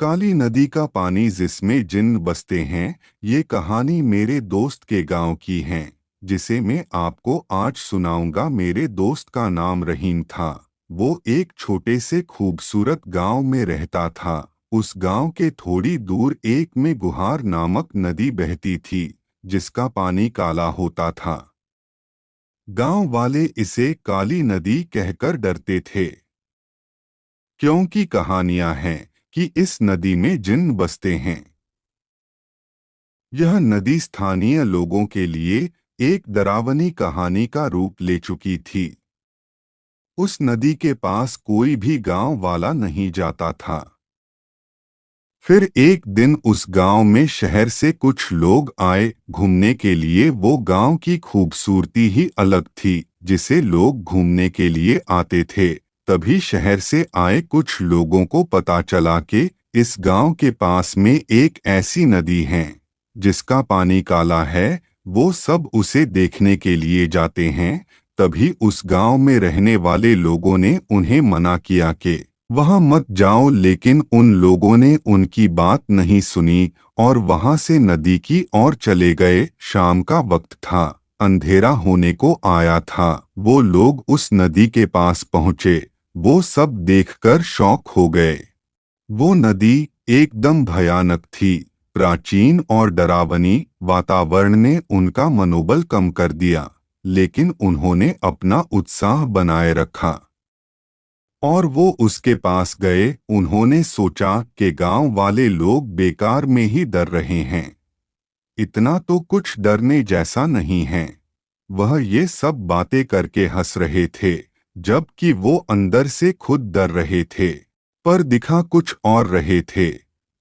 काली नदी का पानी जिसमें जिन्न बसते हैं। ये कहानी मेरे दोस्त के गांव की है, जिसे मैं आपको आज सुनाऊंगा। मेरे दोस्त का नाम रहीम था। वो एक छोटे से खूबसूरत गांव में रहता था। उस गांव के थोड़ी दूर एक में गुहार नामक नदी बहती थी, जिसका पानी काला होता था। गांव वाले इसे काली नदी कहकर डरते थे, क्योंकि कहानियां हैं कि इस नदी में जिन्न बसते हैं। यह नदी स्थानीय लोगों के लिए एक डरावनी कहानी का रूप ले चुकी थी। उस नदी के पास कोई भी गांव वाला नहीं जाता था। फिर एक दिन उस गांव में शहर से कुछ लोग आए घूमने के लिए। वो गांव की खूबसूरती ही अलग थी, जिसे लोग घूमने के लिए आते थे। तभी शहर से आए कुछ लोगों को पता चला कि इस गांव के पास में एक ऐसी नदी है जिसका पानी काला है। वो सब उसे देखने के लिए जाते हैं। तभी उस गांव में रहने वाले लोगों ने उन्हें मना किया कि वहां मत जाओ, लेकिन उन लोगों ने उनकी बात नहीं सुनी और वहां से नदी की ओर चले गए। शाम का वक्त था, अंधेरा होने को आया था। वो लोग उस नदी के पास पहुंचे। वो सब देखकर शॉक हो गए। वो नदी एकदम भयानक थी, प्राचीन और डरावनी। वातावरण ने उनका मनोबल कम कर दिया, लेकिन उन्होंने अपना उत्साह बनाए रखा और वो उसके पास गए। उन्होंने सोचा कि गांव वाले लोग बेकार में ही डर रहे हैं, इतना तो कुछ डरने जैसा नहीं है। वह ये सब बातें करके हंस रहे थे, जबकि वो अंदर से खुद डर रहे थे, पर दिखा कुछ और रहे थे।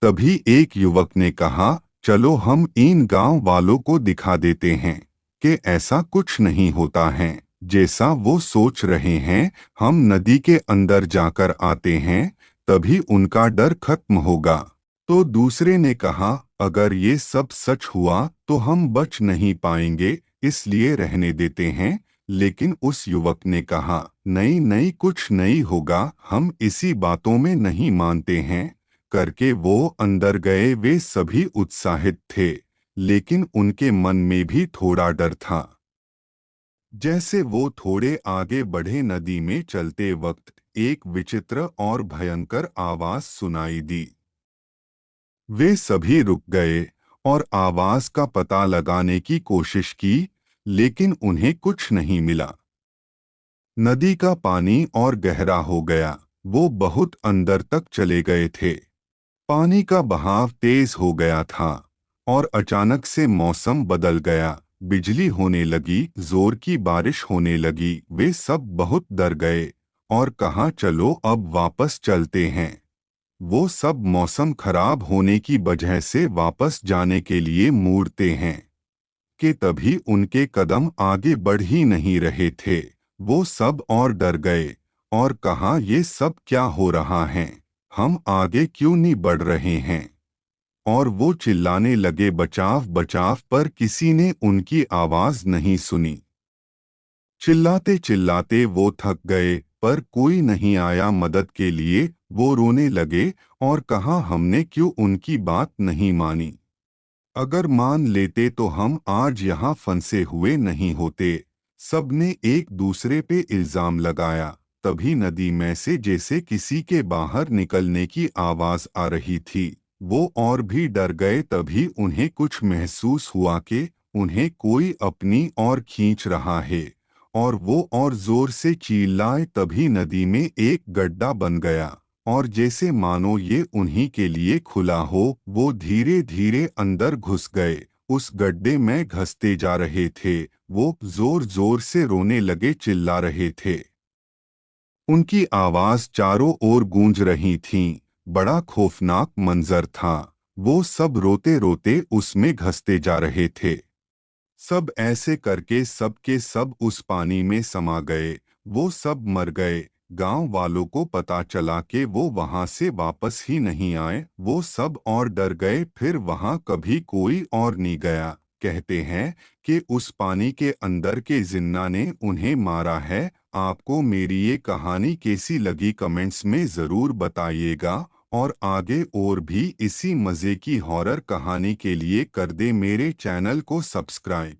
तभी एक युवक ने कहा, चलो हम इन गांव वालों को दिखा देते हैं कि ऐसा कुछ नहीं होता है जैसा वो सोच रहे हैं। हम नदी के अंदर जाकर आते हैं, तभी उनका डर खत्म होगा। तो दूसरे ने कहा, अगर ये सब सच हुआ तो हम बच नहीं पाएंगे, इसलिए रहने देते हैं। लेकिन उस युवक ने कहा, नहीं नहीं, कुछ नहीं होगा, हम इसी बातों में नहीं मानते हैं। करके वो अंदर गए। वे सभी उत्साहित थे, लेकिन उनके मन में भी थोड़ा डर था। जैसे वो थोड़े आगे बढ़े, नदी में चलते वक्त एक विचित्र और भयंकर आवाज सुनाई दी। वे सभी रुक गए और आवाज का पता लगाने की कोशिश की, लेकिन उन्हें कुछ नहीं मिला। नदी का पानी और गहरा हो गया। वो बहुत अंदर तक चले गए थे। पानी का बहाव तेज हो गया था और अचानक से मौसम बदल गया। बिजली होने लगी, जोर की बारिश होने लगी। वे सब बहुत डर गए और कहा, चलो अब वापस चलते हैं। वो सब मौसम खराब होने की वजह से वापस जाने के लिए मुड़ते हैं कि तभी उनके कदम आगे बढ़ ही नहीं रहे थे। वो सब और डर गए और कहा, ये सब क्या हो रहा है, हम आगे क्यों नहीं बढ़ रहे हैं। और वो चिल्लाने लगे, बचाव बचाव, पर किसी ने उनकी आवाज नहीं सुनी। चिल्लाते चिल्लाते वो थक गए, पर कोई नहीं आया मदद के लिए। वो रोने लगे और कहा, हमने क्यों उनकी बात नहीं मानी। अगर मान लेते तो हम आज यहाँ फंसे हुए नहीं होते। सबने एक दूसरे पे इल्जाम लगाया। तभी नदी में से जैसे किसी के बाहर निकलने की आवाज आ रही थी। वो और भी डर गए। तभी उन्हें कुछ महसूस हुआ कि उन्हें कोई अपनी ओर खींच रहा है, और वो और जोर से चिल्लाए। तभी नदी में एक गड्ढा बन गया और जैसे मानो ये उन्हीं के लिए खुला हो। वो धीरे धीरे अंदर घुस गए। उस गड्ढे में घसते जा रहे थे। वो जोर जोर से रोने लगे, चिल्ला रहे थे। उनकी आवाज चारों ओर गूंज रही थी। बड़ा खौफनाक मंजर था। वो सब रोते रोते उसमें घसते जा रहे थे। सब ऐसे करके सब के सब उस पानी में समा गए। वो सब मर गए। गांव वालों को पता चला कि वो वहां से वापस ही नहीं आए। वो सब और डर गए, फिर वहां कभी कोई और नहीं गया। कहते हैं कि उस पानी के अंदर के जिन्ना ने उन्हें मारा है। आपको मेरी ये कहानी कैसी लगी, कमेंट्स में ज़रूर बताइएगा और आगे और भी इसी मज़े की हॉरर कहानी के लिए कर दे मेरे चैनल को सब्सक्राइब।